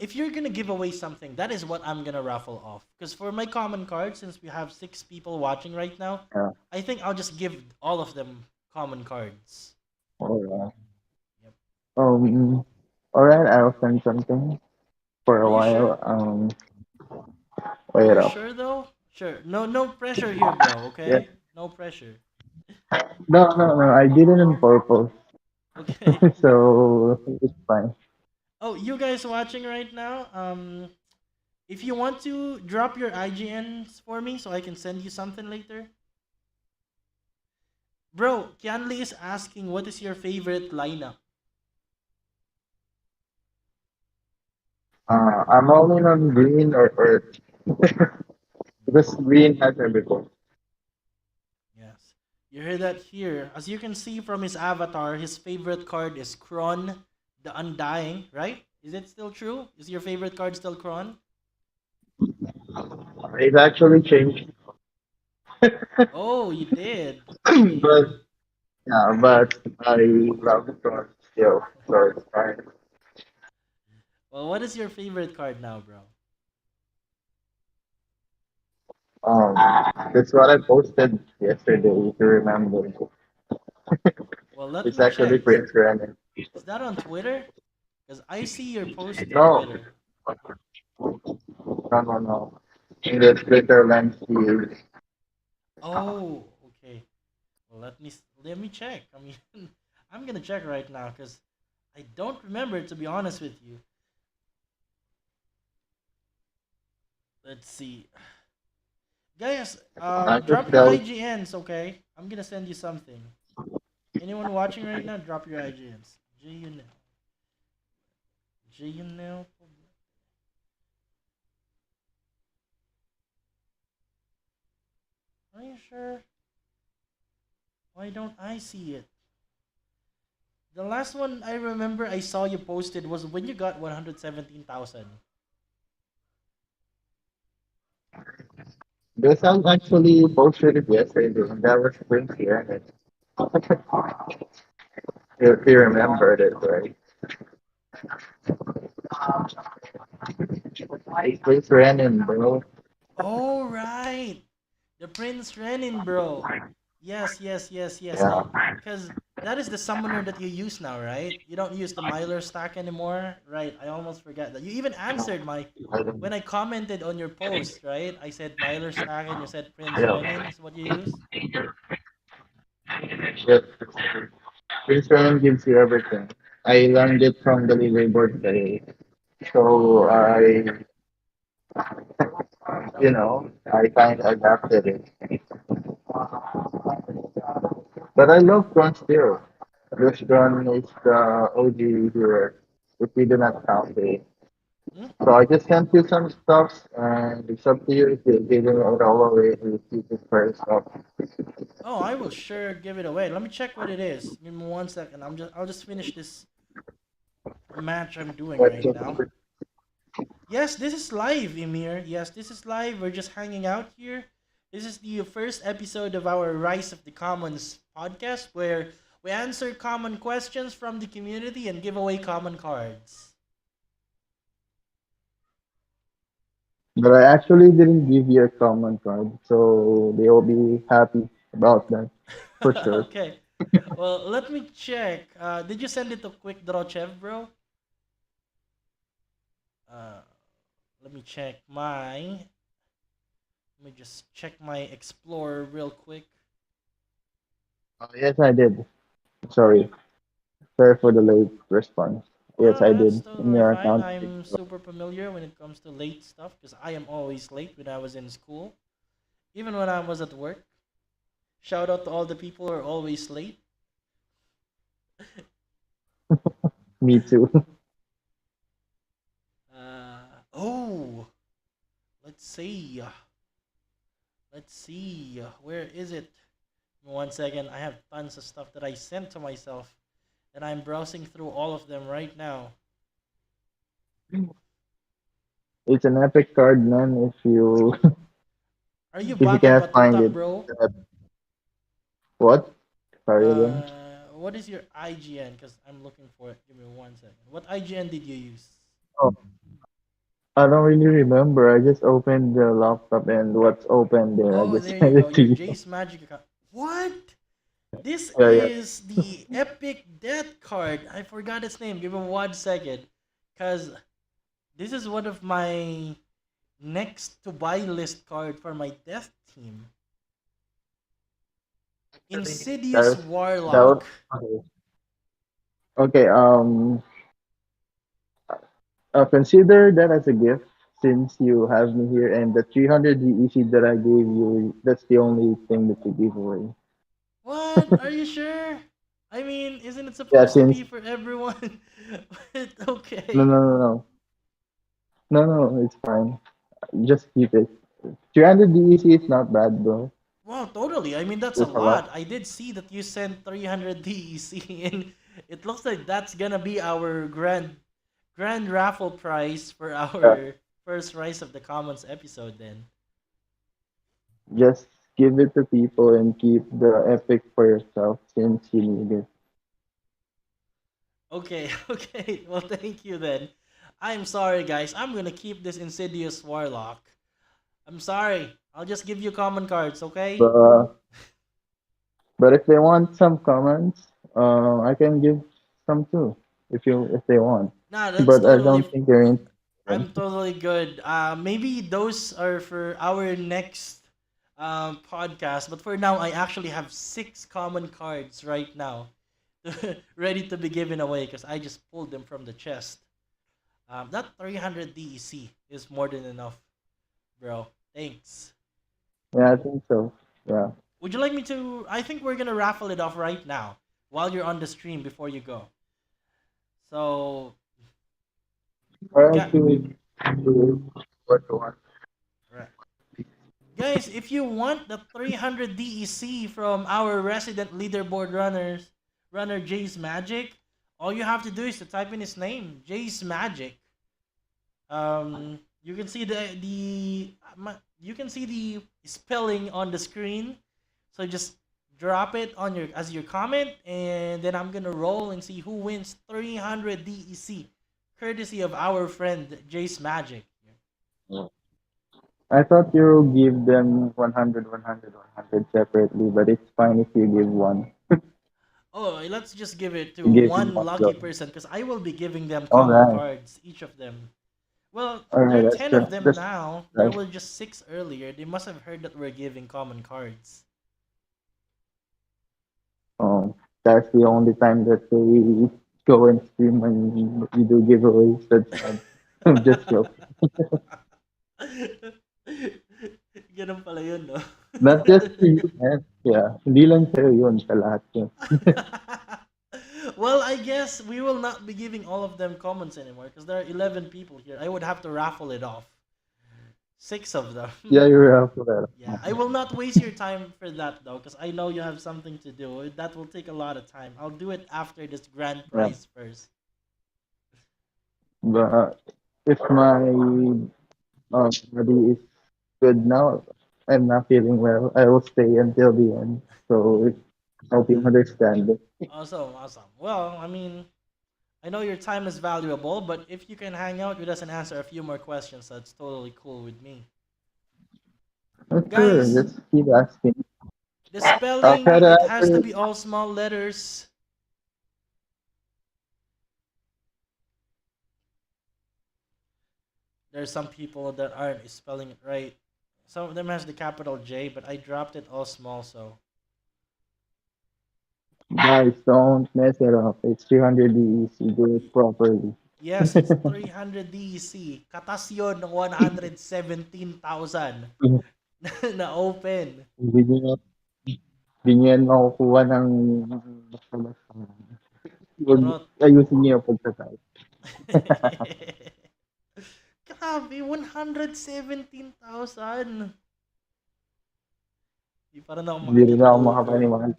If you're gonna give away something, that is what I'm gonna raffle off. Because for my common cards, since we have 6 people watching right now, Yeah. I think I'll just give all of them common cards. All right. Yep. All right. I'll send something for Are a you sure? while. Are Wait you up. sure though? Sure. No, no pressure here, bro. Yeah. Okay. No pressure. No, no, no. I did it on purpose, Okay. so it's fine. Oh, you guys watching right now? If you want to drop your IGNs for me, so I can send you something later. Bro, Kianli is asking, what is your favorite lineup? I'm all in on green or earth because green has everything. Yes. You heard that here. As you can see from his avatar, his favorite card is Kron, the Undying, right? Is it still true? Is your favorite card still Kron? It actually changed, Oh, you did. Okay. but yeah, but I love the front still, so it's fine. Well, what is your favorite card now, bro? Um, that's what I posted yesterday. If you remember, Well, let it's me actually check. Prince Renan. Is that on Twitter? Because I see your post on No, Twitter. no, no, no. In the Twitter landscape. Oh, okay. Well, let me check. I mean, I'm gonna check right now because I don't remember, to be honest with you. Let's see, guys. I could Drop your tell. IGNs, okay? I'm gonna send you something. Anyone watching right now, drop your IGNs. JUNL. JUNL. Are you sure? Why don't I see it? The last one I remember I saw you posted was when you got 117,000. This I actually posted it yesterday, and that was Prince Renan. If you remembered it, right? It's Prince Renan, bro. Oh, right. The Prince Renin, bro. Yes, yes, yes, yes. Yeah. Because that is the summoner that you use now, right? You don't use the Myler stack anymore, right? I almost forgot that. You even answered my I don't- when I commented on your post, right? I said Myler stack and you said Prince Renin Yeah. is what you use. Yep. Prince Renan gives you everything. I learned it from the leaderboard today. So I kind of adapted it. But I love Crunch still. This one is the OG here, if we do not count it. Hmm? So I just sent you some stuff, and it's up to you if you're giving it all away to keep it first up. Oh, I will sure give it away. Let me check what it is. Give me 1 second. I'll just finish this match I'm doing But right now. Yes, this is live, Emir. Yes, this is live. We're just hanging out here. This is the first episode of our Rise of the Commons podcast where we answer common questions from the community and give away common cards. but I actually didn't give you a common card, so they will be happy about that for sure. Okay. Well, let me check. Did you send it to Quick Draw Chev, bro? Uh, let me check my. Let me just check my Explorer real quick. Yes, I did. Sorry. Sorry for the late response. Yes, Well, I that's did. In totally your fine. account. I'm super familiar when it comes to late stuff because I am always late when I was in school, even when I was at work. Shout out to all the people who are always late. Me too. Oh, let's see. Let's see. Where is it? 1 second. I have tons of stuff that I sent to myself, and I'm browsing through all of them right now. It's an epic card, man. If you Are you if you Batang cannot find Batutak, it. bro? What? Sorry again. What is your IGN? Because I'm looking for it. Give me 1 second. What IGN did you use? Oh, I don't really remember. I just opened the laptop and what's open there. I Oh, just there you sent go. it to Your you. Jhayzmagic account. What? This Yeah, yeah. is the Epic Death card. I forgot its name. Give me 1 second. Because this is one of my next to buy list card for my death team. That Insidious was, that was Warlock. okay. Okay. Consider that as a gift since you have me here, and the 300 DEC that I gave you. That's the only thing that you give away. What? Are you sure? I mean, isn't it Yeah. supposed to Since be for everyone? But no, okay. no, no, no, no, no. It's fine. Just keep it. 300 DEC is not bad, bro. Wow, totally. I mean, that's a There's a lot. lot. I did see that you sent 300 DEC, and it looks like that's gonna be our grand raffle prize for Yeah. our first Rise of the Commons episode. Then. Just give it to people and keep the epic for yourself since you need it. Okay, okay. Well, thank you then. I'm sorry, guys. I'm gonna keep this Insidious Warlock. I'm sorry. I'll just give you common cards, okay? But but if they want some comments, I can give some too if they want. Nah, that's But I totally. don't think they're interested. I'm totally good. Maybe those are for our next podcast. But for now, I actually have 6 common cards right now, ready to be given away because I just pulled them from the chest. That 300 DEC is more than enough, bro. Thanks. Yeah, I think so. Yeah. Would you like me to? I think we're gonna raffle it off right now while you're on the stream before you go. So, All right, got do it. What you want. right. Guys, if you want the 300 DEC from our resident leaderboard runner Jhayzmagic, all you have to do is to type in his name, Jhayzmagic. You can see you can see the spelling on the screen. So just drop it on your as your comment, and then I'm gonna roll and see who wins 300 DEC, courtesy of our friend Jhayzmagic. I thought you give them 100, 100, 100 separately, but it's fine if you give one. Oh, let's just give it to You give one one lucky go. person because I will be giving them All common right. cards, each of them. Well, All there right, are that's 10 of true. them That's now. There right. were just 6 earlier. They must have heard that we're giving common cards. Um, that's the only time that they go and stream when you do giveaways. That's sad. Just joke. Ganun pala yun, no? Not just to you, man. Yeah, hindi lang sa'yo yun, sa lahat yun. Well, I guess we will not be giving all of them comments anymore because there are 11 people here. I would have to raffle it off. Six of them. Yeah, you're up for that. Yeah, I will not waste your time for that though because I know you have something to do. That will take a lot of time. I'll do it after this grand Yeah. prize first. But if my body is good now, I'm not feeling well, I will stay until the end. So I hope you understand it. Awesome, awesome. Well, I mean, I know your time is valuable, but if you can hang out with us and answer a few more questions, that's totally cool with me. Oh, sure, Guys, just keep asking. the I'll spelling, try to it has to answer. be all small letters. There's some people that aren't spelling it right. Some of them has the capital J, but I dropped it all small, so Guys, don't mess it up. It's 300 easy. Do it properly. yes, it's 300 DC. Katas yun ng 117,000 na open. Hindi nyo, hindi nyo yan makukuha ng basta-basta. Huwag, Charot. ayusin nyo yung pagsatype. Grabe, 117,000. Di pa rin ako Hindi rin makagets ako over. makapaniwala.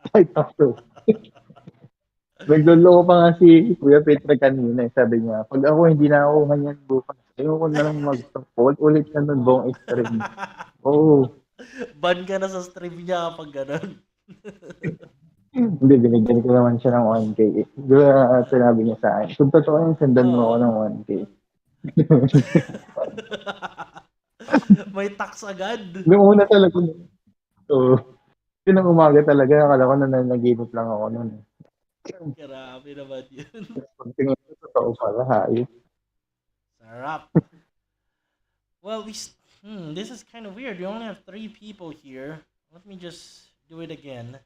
Kahit ako. Nagluloko pa nga si Kuya Petra kanina. Sabi niya, pag ako hindi na ako ganyan bukas, ayoko na lang mag-support. Ulit na nun buong extreme. Oo. Ban ka na sa stream niya kapag ganun. Hindi, binigyan ko naman siya ng 1K. Di ba sinabi niya sa akin, kung totoo yung sendan mo ako Oo. ng 1K. May tax agad. Noong una talaga, so, yun ang umaga talaga, akala ko na nanaginip lang ako nun. Grabe naman yun. Tapos pagtingin ko, totoo pala, hayop. Sarap. Well, this is kind of weird. We only have three people here. Let me just do it again.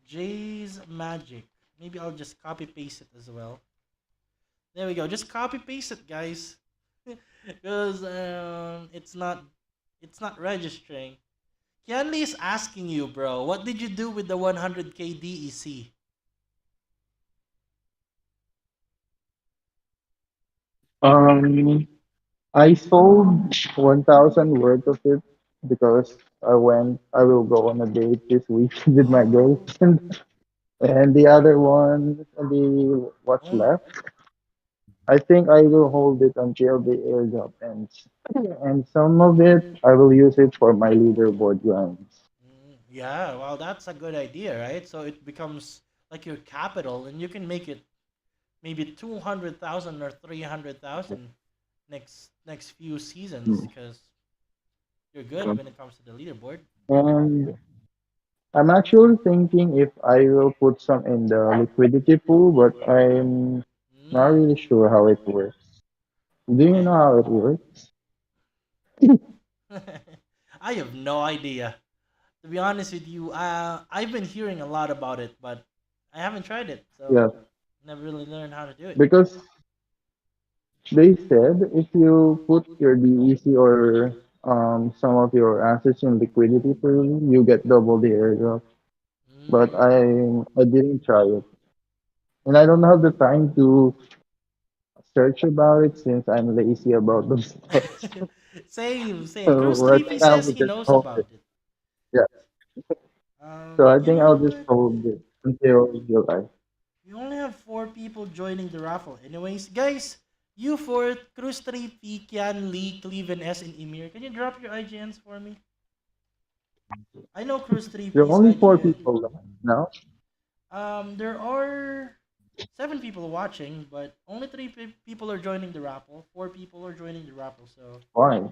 Jay's Magic. Maybe I'll just copy paste it as well. There we go. Just copy paste it, guys, because it's not registering. Kianli is asking you, bro. What did you do with the 100k DEC? Um, I sold 1,000 worth of it because I will go on a date this week with my Oh, girlfriend. And the other one, what's oh, left, I think I will hold it until the airdrop ends. And some of it, I will use it for my leaderboard grinds. yeah. Well, that's a good idea, right? So it becomes like your capital, and you can make it maybe 200,000 or 300,000 next few seasons Hmm. because you're good when it comes to the leaderboard. And I'm actually thinking if I will put some in the liquidity pool, but I'm not Mm, really sure how it works. Do you okay. know how it works? I have no idea. To be honest with you, I've been hearing a lot about it, but I haven't tried it, so Yeah, never really learned how to do it. because they said if you put your DEC or some of your assets in liquidity pool, you get double the airdrop. But Mm. I didn't try it, and I don't have the time to search about it since I'm lazy about those stuff. Same, same. So Cruz I Trippy think I says will he just knows hold it. about it. Yeah. So I You think I'll know just what? hold it until July. We only have four people joining the raffle. Anyways, guys, you four, Cruz Trippy, Kian, Lee, Cleven, S, and Emir. Can you drop your IGNs for me? I know Cruz There are Trippy's only four IGN. people left now. There are seven people watching, but only three people are joining the raffle. Four people are joining the raffle, so Why?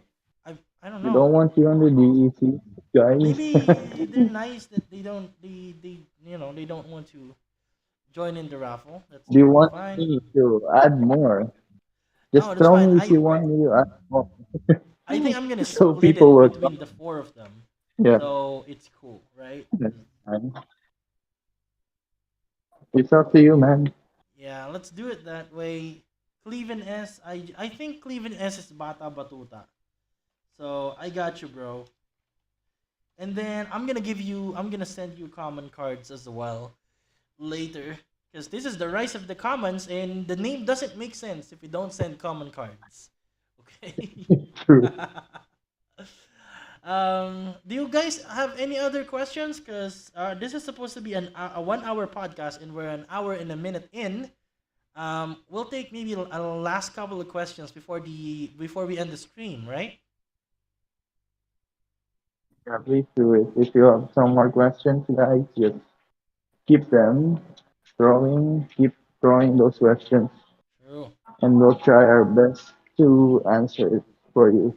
I don't You know. don't want 300 DEC, guys. Maybe they're nice that they don't want to join in the raffle. That's Do you totally want fine. me to add more? No, Just that's tell fine. me if I you want me to add more. I think I'm gonna So split people it will between come. the four of them, Yeah, so it's cool, right? that's fine. It's up to you, man. Yeah, let's do it that way. Cleven S. I think Cleven S is Bata Batuta. So I got you, bro. And then I'm gonna send you common cards as well later. Because this is the rise of the commons, and the name doesn't make sense if you don't send common cards. Okay. True. Do you guys have any other questions? Because this is supposed to be a 1 hour podcast, and we're an hour and a minute in. We'll take maybe a last couple of questions before we end the stream, right? Yeah, please do it. If you have some more questions, guys, just keep them keep throwing those questions, True. and we'll try our best to answer it for you.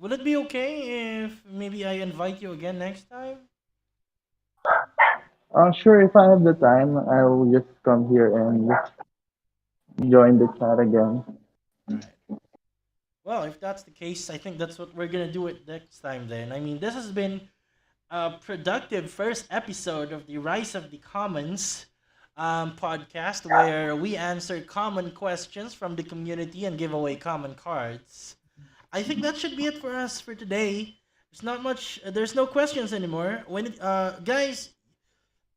Will it be okay if maybe I invite you again next time? Sure, if I have the time, I will just come here and join the chat again. Right. Well, if that's the case, I think that's what we're gonna do it next time then. I mean, this has been a productive first episode of the Rise of the Commons podcast where we answer common questions from the community and give away common cards. I think that should be it for us for today. There's not much. There's no questions anymore. Guys,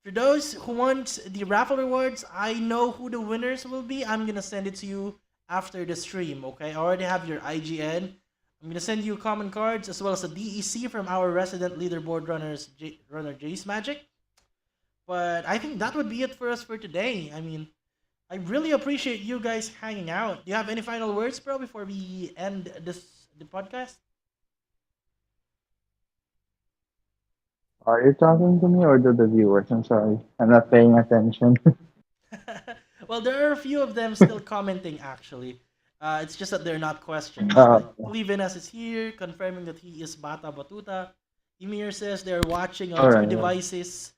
for those who want the raffle rewards, I know who the winners will be. I'm gonna send it to you after the stream. Okay, I already have your IGN. I'm gonna send you common cards as well as a DEC from our resident leaderboard runner Jhayzmagic. But I think that would be it for us for today. I mean, I really appreciate you guys hanging out. Do you have any final words, bro, before we end the podcast? Are you talking to me or to the viewers? I'm sorry. I'm not paying attention. Well, there are a few of them still commenting actually. It's just that they're not questions. uh, Like Clevenas is here, confirming that he is Bata Batuta. Emir says they're watching on two Alright, devices.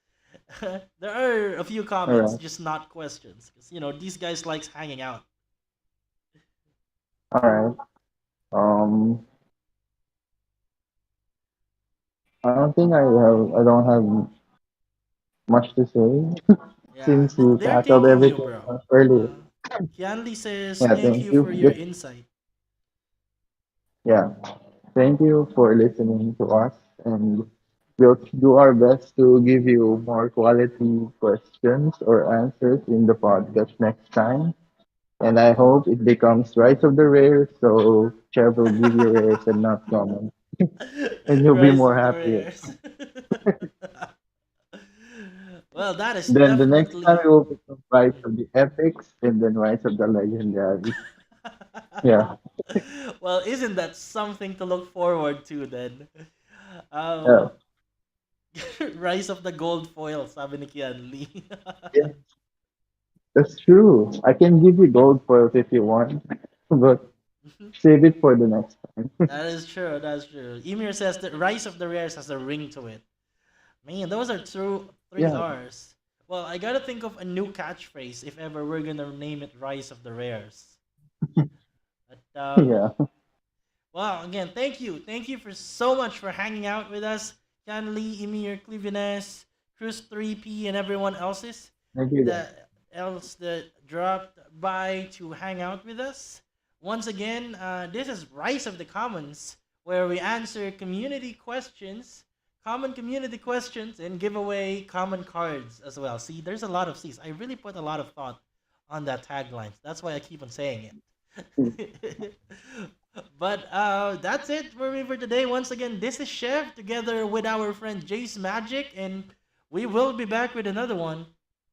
There are a few comments, alright, just not questions. 'Cause, these guys likes hanging out. alright. Um, I don't have much to say Yeah, since you they're tackled thanking you, everything bro. earlier. Uh, Kianli says Yeah, thank thank you for you. your insight. Yeah, thank you for listening to us, and we'll do our best to give you more quality questions or answers in the podcast next time. And I hope it becomes Rise of the Rare, so Chev will give you rares and not common, and you'll be Rise more of the happier. rares. Well, that is Then the next time definitely. it will become Rise of the Epics, and then Rise of the Legendary. Yeah, Well, isn't that something to look forward to then? yeah, Um, Rise of the Gold Foil, sabi ni Kian Lee. yeah. That's true. I can give you gold foils if you want, but save it for the next time. That is true. That's true. Emir says that Rise of the Rares has a ring to it. Man, those are true three Yeah, R's. Well, I gotta think of a new catchphrase if ever we're gonna name it Rise of the Rares. But yeah. well, again, thank you. Thank you for so much for hanging out with us. Can Lee, Emir, Clevenes, Cruz 3P, and everyone Thank you, guys. that dropped by to hang out with us. Once again, this is Rise of the Commons, where we answer common community questions, and give away common cards as well. See, there's a lot of C's. I really put a lot of thought on that tagline. That's why I keep on saying it. But that's it for me for today. Once again, this is Chef together with our friend Jace Magic, and we will be back with another one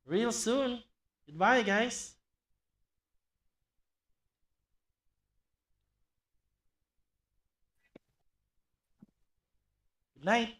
real soon. Goodbye, guys. Good night.